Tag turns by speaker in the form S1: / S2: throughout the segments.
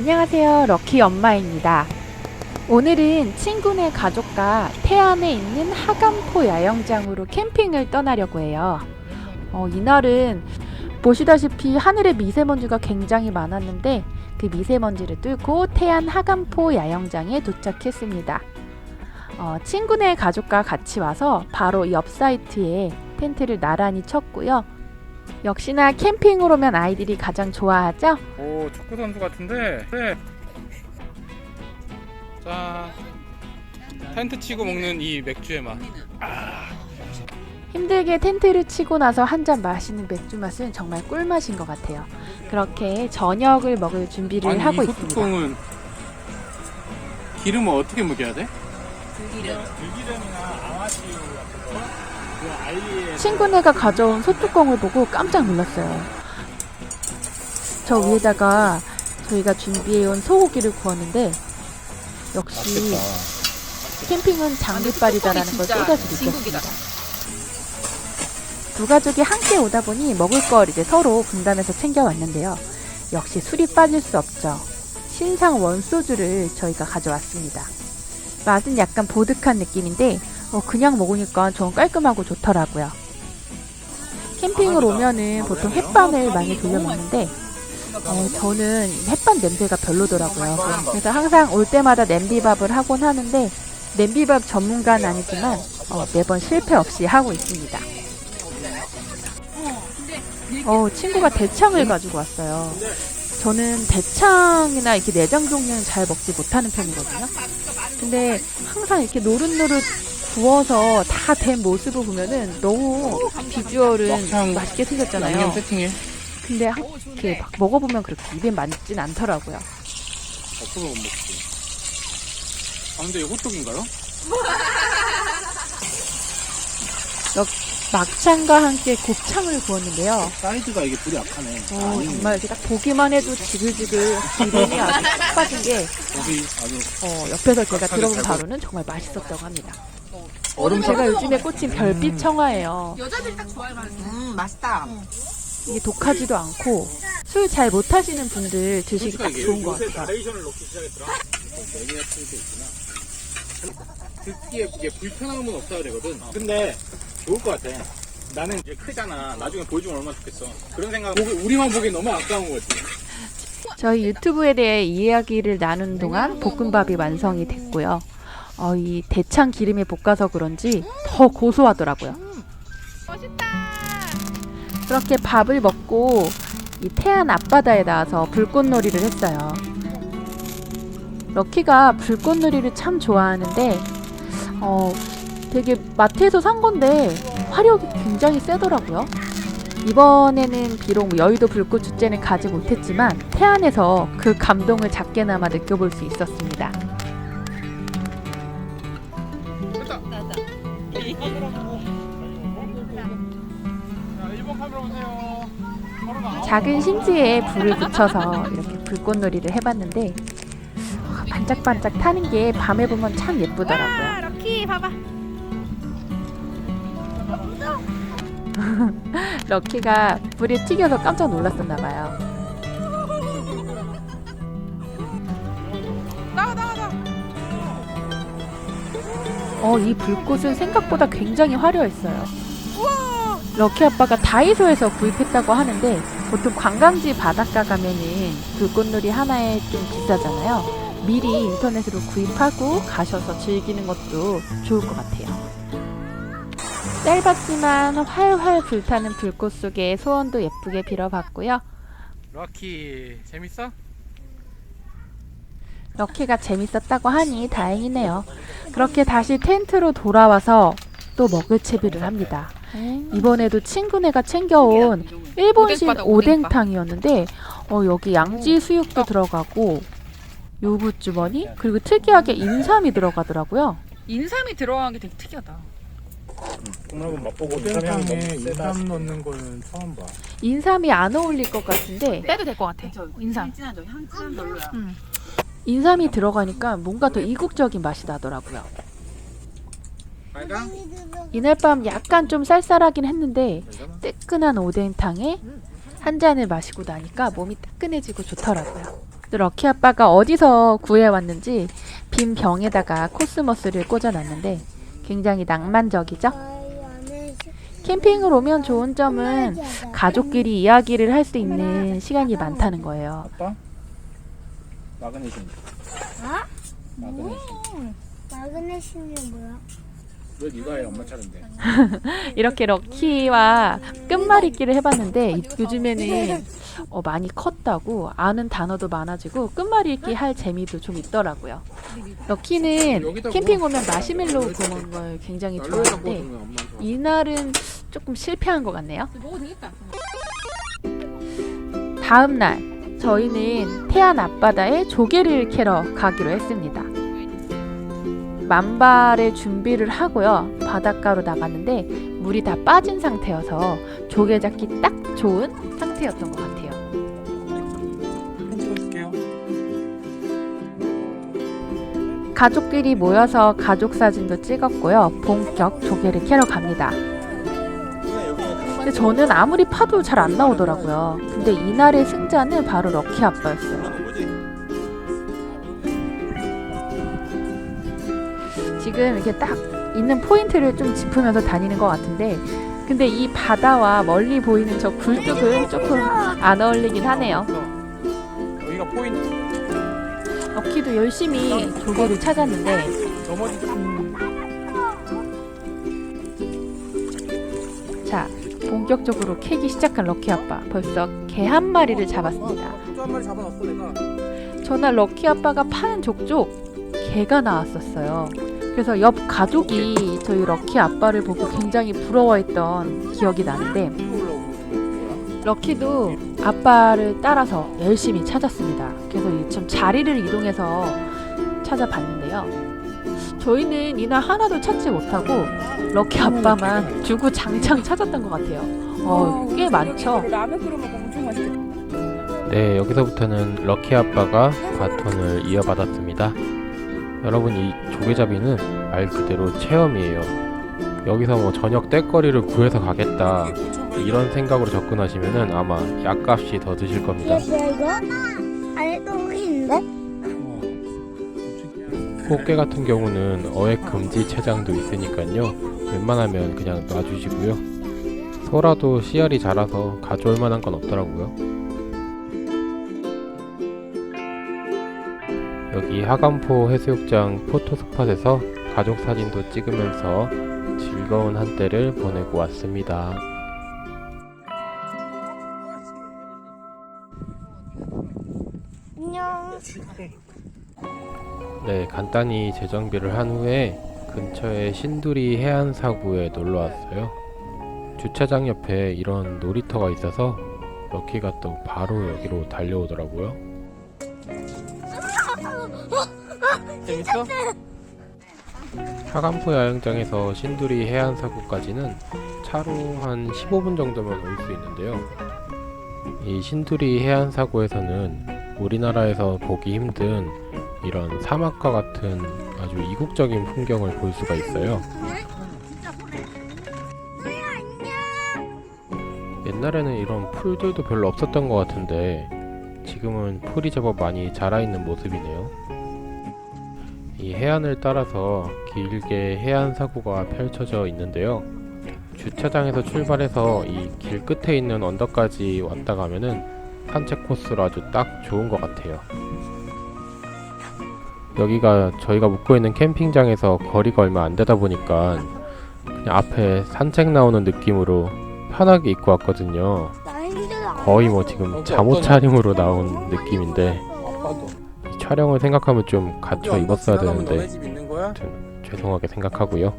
S1: 안녕하세요, 럭키 엄마입니다. 오늘은 친구네 가족과 태안에 있는 하감포 야영장으로 캠핑을 떠나려고 해요. 이날은 보시다시피 하늘에 미세먼지가 굉장히 많았는데 그 미세먼지를 뚫고 태안 하감포 야영장에 도착했습니다. 친구네 가족과 같이 와서 바로 옆 사이트에 텐트를 나란히 쳤고요. 역시나 캠핑을 오면 아이들이 가장 좋아하죠?
S2: 오, 축구 선수 같은데. 네. 자, 텐트 치고 먹는 이 맥주의 맛.
S1: 힘들게 텐트를 치고 나서 한 잔 마시는 맥주 맛은 정말 꿀맛인 것 같아요. 그렇게 저녁을 먹을 준비를 하고
S2: 이
S1: 있습니다.
S2: 소뚜껑은 기름을 어떻게 먹여야 돼?
S3: 들기름이나 아마씨유 같은 거, 그 알리에
S1: 친구네가 가져온 소뚜껑을 보고 깜짝 놀랐어요. 저 위에다가 저희가 준비해온 소고기를 구웠는데 역시 캠핑은 장비빨이다라는 걸 또다시 느꼈습니다. 두 가족이 함께 오다 보니 먹을 걸 이제 서로 분담해서 챙겨왔는데요. 역시 술이 빠질 수 없죠. 신상 원소주를 저희가 가져왔습니다. 맛은 약간 보드한 느낌인데 그냥 먹으니까 좀 깔끔하고 좋더라고요. 캠핑을 오면은 보통 햇반을 많이 돌려 먹는데 저는 햇반 냄새가 별로더라고요. 그래서 항상 올 때마다 냄비밥을 하곤 하는데 냄비밥 전문가는 아니지만 매번 실패 없이 하고 있습니다. 친구가 대창을 가지고 왔어요. 저는 대창이나 이렇게 내장 종류는 잘 먹지 못하는 편이거든요. 근데 항상 이렇게 노릇노릇 구워서 다 된 모습을 보면은 너무 비주얼은 맛있게 생겼잖아요.
S2: 양념 세팅해.
S1: 근데 이렇게 막 먹어보면 그렇게 입에 맞진 않더라고요.
S2: 없어서 못 먹지. 근데 이거 호떡인가요?
S1: 막창과 함께 곱창을 구웠는데요.
S2: 사이즈가 이게 불이 약하네.
S1: 정말 이렇게 딱 보기만 해도 지글지글 기름이 아주 푹 빠진 게
S2: 고기 아주
S1: 옆에서 제가 들어본 바로는 정말 맛있었다고 합니다.
S2: 얼음
S1: 제가 요즘에 꽂힌 별빛 청아예요.
S4: 여자들이 딱 좋아할 만한. 맛있다.
S1: 이게 독하지도 않고 술 잘 못하시는 분들 드시기 딱 좋은 것 같아요.
S3: 나레이션을 넣기 시작했더라.
S2: 듣기에 이게 불편함은 없어야 되거든.
S3: 근데 좋을 것 같아. 나는 이제 크잖아. 나중에 보여주면 얼마나 좋겠어. 그런 생각.
S2: 우리만 보기엔 너무 아까운 거지.
S1: 저희 유튜브에 대해 이야기를 나누는 동안 볶음밥이 완성이 됐고요. 이 대창 기름에 볶아서 그런지 더 고소하더라고요.
S4: 멋있다.
S1: 그렇게 밥을 먹고 이 태안 앞바다에 나와서 불꽃놀이를 했어요. 럭키가 불꽃놀이를 참 좋아하는데 되게 마트에서 산 건데 화력이 굉장히 세더라고요. 이번에는 비록 여의도 불꽃 축제는 가지 못했지만 태안에서 그 감동을 작게나마 느껴볼 수 있었습니다.
S3: 자, 1번 카메라 보세요.
S1: 작은 심지에 불을 붙여서 이렇게 불꽃놀이를 해봤는데 반짝반짝 타는 게 밤에 보면 참 예쁘더라고요.
S4: 럭키 봐봐.
S1: 럭키가 불에 튀겨서 깜짝 놀랐었나봐요.
S4: 나가.
S1: 이 불꽃은 생각보다 굉장히 화려했어요. 럭키 아빠가 다이소에서 구입했다고 하는데 보통 관광지 바닷가 가면은 불꽃놀이 하나에 좀 비싸잖아요. 미리 인터넷으로 구입하고 가셔서 즐기는 것도 좋을 것 같아요. 짧았지만 활활 불타는 불꽃 속에 소원도 예쁘게 빌어봤고요.
S2: 럭키 재밌어?
S1: 럭키가 재밌었다고 하니 다행이네요. 그렇게 다시 텐트로 돌아와서 또 먹을 채비를 합니다. 이번에도 친구네가 챙겨온 일본식 오뎅탕이었는데 여기 양지 수육도 들어가고 유부주머니 그리고 특이하게 인삼이 들어가더라고요.
S4: 인삼이 들어간 게 되게 특이하다.
S3: 오늘 한번 맛보고
S2: 오뎅탕에 인삼 넣는 거는 처음 봐.
S1: 인삼이 안 어울릴 것 같은데
S4: 빼도 될 것 같아. 인삼.
S5: 향진한 별로야.
S1: 인삼이 들어가니까 뭔가 더 이국적인 맛이 나더라고요.
S2: 빨강?
S1: 이날 밤 약간 좀 쌀쌀하긴 했는데 뜨끈한 오뎅탕에 한 잔을 마시고 나니까 몸이 따끈해지고 좋더라고요. 또 럭키 아빠가 어디서 구해왔는지 빈 병에다가 코스모스를 꽂아놨는데 굉장히 낭만적이죠? 캠핑을 오면 좋은 점은 가족끼리 이야기를 할 수 있는 시간이 많다는 거예요.
S3: 아빠? 마그네슘.
S5: 어?
S3: 마그네슘.
S5: 마그네슘이 뭐야?
S3: 왜 네가 해? 엄마 차례인데.
S1: 이렇게 럭키와 끝말잇기를 해봤는데 요즘에는 많이 컸다고 아는 단어도 많아지고 끝말잇기 할 재미도 좀 있더라고요. 럭키는 캠핑 오면 마시멜로우 구우는 걸 굉장히 좋아하는데 이날은 조금 실패한 것 같네요.
S4: 먹어도 되겠다.
S1: 다음 날 저희는 태안 앞바다에 조개를 캐러 가기로 했습니다. 만발의 준비를 하고요. 바닷가로 나갔는데 물이 다 빠진 상태여서 조개 잡기 딱 좋은 상태였던 것 같아요.
S3: 찍어줄게요.
S1: 가족끼리 모여서 가족 사진도 찍었고요. 본격 조개를 캐러 갑니다. 근데 저는 아무리 파도 잘 안 나오더라고요. 근데 이날의 승자는 바로 럭키 아빠였어요. 지금 이렇게 딱 있는 포인트를 좀 짚으면서 다니는 것 같은데 근데 이 바다와 멀리 보이는 저 굴뚝은 조금 안 어울리긴 하네요.
S3: 여기가 포인트.
S1: 럭키도 열심히 조개를 찾았는데
S3: 넘어지지.
S1: 자, 본격적으로 캐기 시작한 럭키 아빠. 벌써 개 한 마리를 잡았습니다.
S3: 또 한 마리 잡아놨어 내가.
S1: 전날 럭키 아빠가 파는 족족 개가 나왔었어요. 그래서 옆 가족이 저희 럭키 아빠를 보고 굉장히 부러워했던 기억이 나는데 럭키도 아빠를 따라서 열심히 찾았습니다. 그래서 좀 자리를 이동해서 찾아봤는데요. 저희는 이날 하나도 찾지 못하고 럭키 아빠만 주구장창 찾았던 것 같아요. 꽤 많죠?
S4: 라면 끓여 먹으면 엄청 맛있겠다.
S6: 네, 여기서부터는 럭키 아빠가 바톤을 이어받았습니다. 여러분, 이 조개잡이는 말 그대로 체험이에요. 여기서 뭐 저녁 떼거리를 구해서 가겠다 이런 생각으로 접근하시면은 아마 약값이 더 드실 겁니다.
S5: 이거? 안에 똥이 있는데?
S6: 꽃게 같은 경우는 어획 금지 체장도 있으니까요. 웬만하면 그냥 놔주시고요. 소라도 씨알이 자라서 가져올 만한 건 없더라고요. 여기 하간포 해수욕장 포토스팟에서 가족 사진도 찍으면서 즐거운 한때를 보내고 왔습니다.
S5: 안녕.
S6: 네, 간단히 재정비를 한 후에 근처에 신두리 해안사구에 놀러 왔어요. 주차장 옆에 이런 놀이터가 있어서 럭키가 또 바로 여기로 달려오더라고요.
S3: 재밌어?
S6: 하간포 야영장에서 신두리 해안사구까지는 차로 한 15분 정도면 올 수 있는데요. 이 신두리 해안사구에서는 우리나라에서 보기 힘든 이런 사막과 같은 아주 이국적인 풍경을 볼 수가 있어요. 옛날에는 이런 풀들도 별로 없었던 것 같은데 지금은 풀이 제법 많이 자라있는 모습이네요. 이 해안을 따라서 길게 해안사구가 펼쳐져 있는데요. 주차장에서 출발해서 이 길 끝에 있는 언덕까지 왔다 가면은 산책 코스로 아주 딱 좋은 것 같아요. 여기가 저희가 묵고 있는 캠핑장에서 거리가 얼마 안 되다 보니까 그냥 앞에 산책 나오는 느낌으로 편하게 입고 왔거든요.
S5: 나 힘들어.
S6: 거의 뭐 지금 잠옷 차림으로 나온 느낌인데
S3: 아빠도.
S6: 이 촬영을 생각하면 좀 갖춰 입었어야 되는데
S3: 너네 집 있는 거야?
S6: 죄송하게 생각하고요.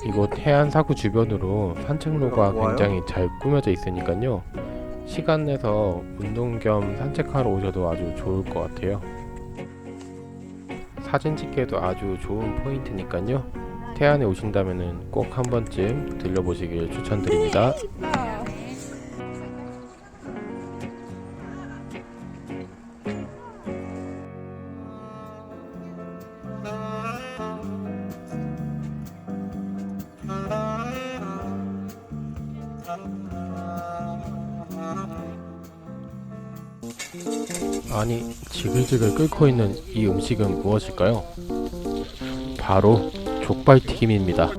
S6: 이곳 해안사구 주변으로 산책로가 굉장히 잘 꾸며져 있으니까요. 시간 내서 운동 겸 산책하러 오셔도 아주 좋을 것 같아요. 사진 찍기에도 아주 좋은 포인트니까요. 태안에 오신다면 꼭 한 번쯤 들려보시길 추천드립니다. 아니, 지글지글 끓고 있는 이 음식은 무엇일까요? 바로 족발튀김입니다.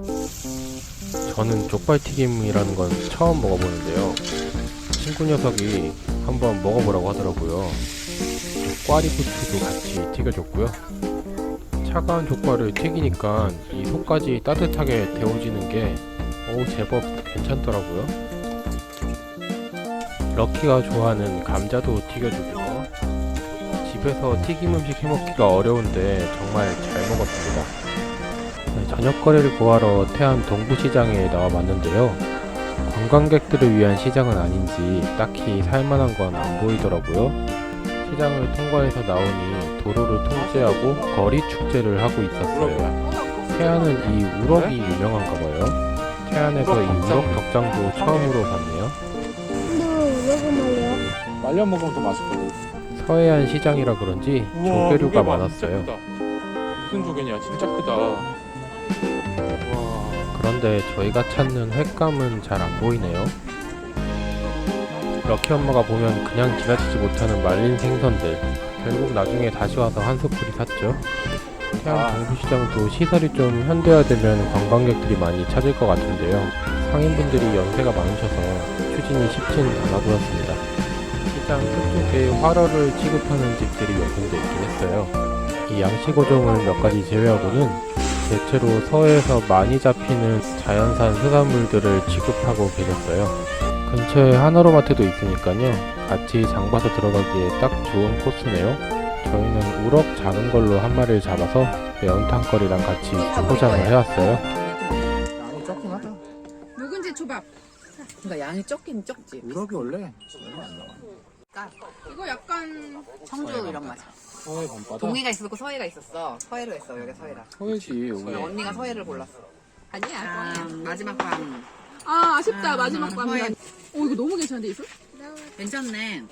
S6: 저는 족발튀김이라는 건 처음 먹어보는데요. 친구 녀석이 한번 먹어보라고 하더라고요. 꽈리고추도 같이 튀겨줬고요. 차가운 족발을 튀기니까 이 속까지 따뜻하게 데워지는 게 제법 괜찮더라고요. 럭키가 좋아하는 감자도 튀겨주고요. 집에서 튀김 음식 해먹기가 어려운데 정말 잘 먹었습니다. 저녁거리를 구하러 태안 동부시장에 나와봤는데요. 관광객들을 위한 시장은 아닌지 딱히 살만한 건 안 보이더라고요. 시장을 통과해서 나오니 도로를 통제하고 거리 축제를 하고 있었어요. 태안은 이 우럭이 유명한가봐요. 태안에서 이 우럭 덕장도 처음으로 봤네요.
S3: 말려 먹으면 더 맛있거든.
S6: 서해안 시장이라 그런지 조개류가 많았어요.
S3: 무슨 조개냐? 진짜 크다. 와.
S6: 그런데 저희가 찾는 횟감은 잘 안 보이네요. 럭키 엄마가 보면 그냥 지나치지 못하는 말린 생선들. 결국 나중에 다시 와서 한 소쿠리 샀죠. 태안 동부시장도 시설이 좀 현대화되면 관광객들이 많이 찾을 것 같은데요. 상인분들이 연세가 많으셔서 추진이 쉽진 않아 보였습니다. 시장 끝쪽에 활어를 취급하는 집들이 몇 군데 있긴 했어요. 이 양식어종을 몇 가지 제외하고는 대체로 서해에서 많이 잡히는 자연산 수산물들을 취급하고 계셨어요. 근처에 하나로마트도 있으니까요. 같이 장봐서 들어가기에 딱 좋은 코스네요. 저희는 우럭 작은 걸로 한 마리를 잡아서 매운탕거리랑 같이 포장을 해왔어요.
S3: 양이 적긴 하다.
S4: 묵은지 초밥.
S7: 그러니까 양이 적긴 적지.
S3: 우럭이 원래
S4: 이거 약간
S7: 청주 이런 맛.
S3: 서해 밤바다.
S7: 동해가 있었고 서해가 있었어. 서해로 했어. 여기 서해라.
S3: 서해지.
S7: 우리 언니가 서해를 골랐어.
S4: 아니야.
S7: 마지막 밤.
S4: 아쉽다. 마지막 밤이야. 이거 너무 괜찮은데 이술?
S7: 괜찮네.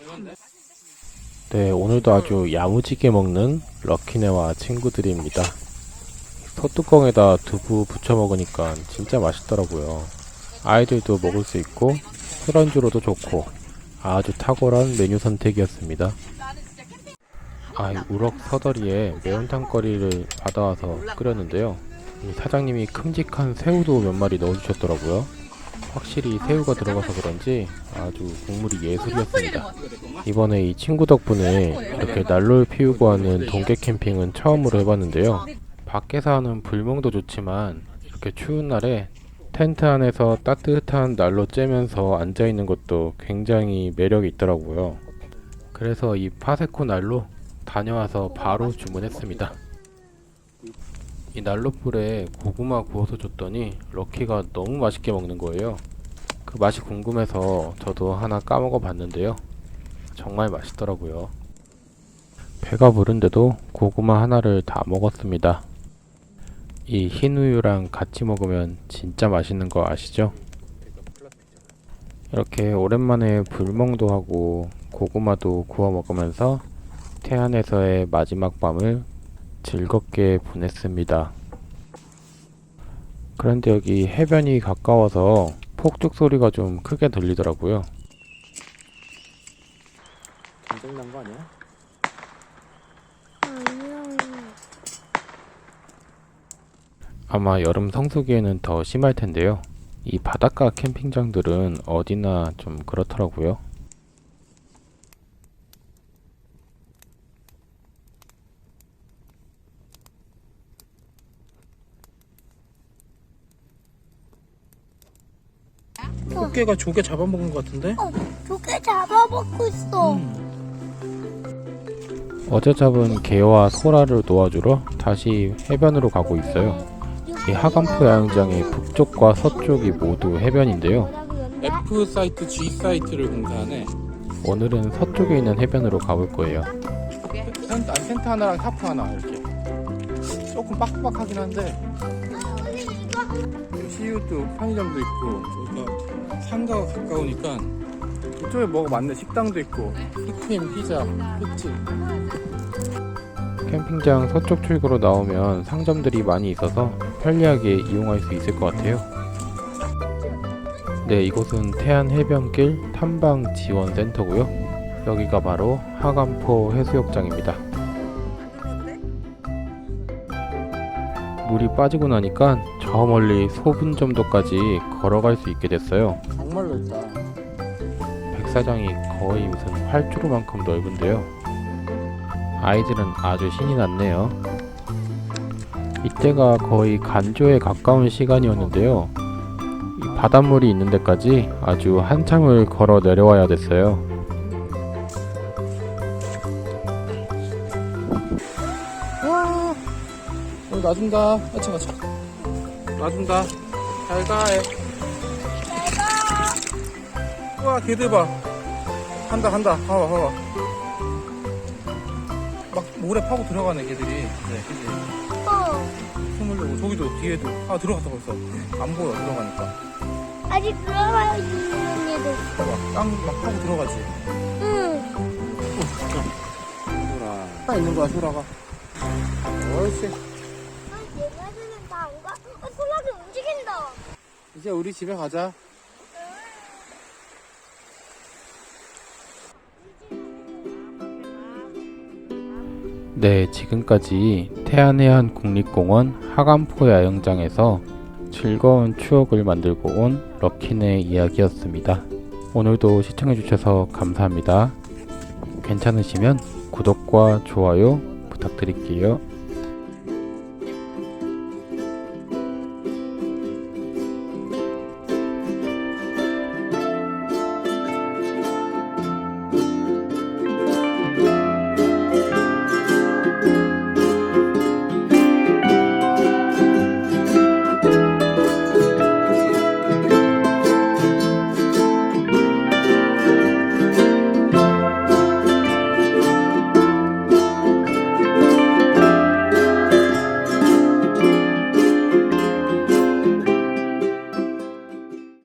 S6: 네, 오늘도 아주 야무지게 먹는 럭키네와 친구들입니다. 소뚜껑에다 두부 부쳐 먹으니까 진짜 맛있더라고요. 아이들도 먹을 수 있고 술안주로도 좋고 아주 탁월한 메뉴 선택이었습니다. 우럭 서더리에 매운탕거리를 받아와서 끓였는데요. 이 사장님이 큼직한 새우도 몇 마리 넣어주셨더라고요. 확실히 새우가 들어가서 그런지 아주 국물이 예술이었습니다. 이번에 이 친구 덕분에 이렇게 난로를 피우고 하는 동계 캠핑은 처음으로 해봤는데요. 밖에서 하는 불멍도 좋지만 이렇게 추운 날에 텐트 안에서 따뜻한 난로 쬐면서 앉아있는 것도 굉장히 매력이 있더라고요. 그래서 이 파세코 난로 다녀와서 바로 주문했습니다. 이 난로불에 고구마 구워서 줬더니 럭키가 너무 맛있게 먹는 거예요. 그 맛이 궁금해서 저도 하나 까먹어 봤는데요. 정말 맛있더라고요. 배가 부른데도 고구마 하나를 다 먹었습니다. 이 흰우유랑 같이 먹으면 진짜 맛있는 거 아시죠? 이렇게 오랜만에 불멍도 하고 고구마도 구워 먹으면서 태안에서의 마지막 밤을 즐겁게 보냈습니다. 그런데 여기 해변이 가까워서 폭죽 소리가 좀 크게 들리더라고요.
S3: 전쟁 난 거 아니야?
S6: 아마 여름 성수기에는 더 심할 텐데요. 이 바닷가 캠핑장들은 어디나 좀 그렇더라고요.
S3: 꽃게가 조개 잡아먹은 것 같은데?
S5: 조개 잡아먹고 있어.
S6: 어제 잡은 게와 소라를 놓아주러 다시 해변으로 가고 있어요. 이 하간포 야영장의 북쪽과 서쪽이 모두 해변인데요.
S3: F 사이트, G 사이트를 공사하네.
S6: 오늘은 서쪽에 있는 해변으로 가볼 거예요.
S3: 텐트 하나랑 타프 하나 이렇게. 조금 빡빡하긴 한데. CU도 편의점도 있고, 저기가 상가가 가까우니까 이쪽에 뭐가 많네. 식당도 있고, 피크림, 피자, pitch.
S6: 캠핑장 서쪽 출구로 나오면 상점들이 많이 있어서 편리하게 이용할 수 있을 것 같아요. 네, 이곳은 태안 해변길 탐방 지원 센터고요. 여기가 바로 하간포 해수욕장입니다. 물이 빠지고 나니까 저 멀리 소분 점도까지 걸어갈 수 있게 됐어요.
S3: 정말 넓다.
S6: 백사장이 거의 무슨 활주로만큼 넓은데요. 아이들은 아주 신이 났네요. 이때가 거의 간조에 가까운 시간이었는데요. 이 바닷물이 있는 데까지 아주 한참을 걸어 내려와야 됐어요.
S3: 와, 놔준다. 가자, 가자. 놔준다. 잘 가. 우와, 개들 봐. 간다, 간다. 봐봐, 봐봐. 막 모래 파고 들어가네, 개들이. 네, 그지? 숨으려고. 저기도, 뒤에도. 아, 들어갔다 벌써. 안 보여, 들어가니까.
S5: 아직 들어가야 있는 애도.
S3: 봐봐, 땅 막 파고 들어가지.
S5: 응.
S3: 소라. 딱 있는 거야, 소라가. 옳지.
S5: 얘네들은 다 안 가? 소라가 움직인다.
S3: 이제 우리 집에 가자.
S6: 네, 지금까지 태안해안 국립공원 하간포 야영장에서 즐거운 추억을 만들고 온 럭키네 이야기였습니다. 오늘도 시청해주셔서 감사합니다. 괜찮으시면 구독과 좋아요 부탁드릴게요.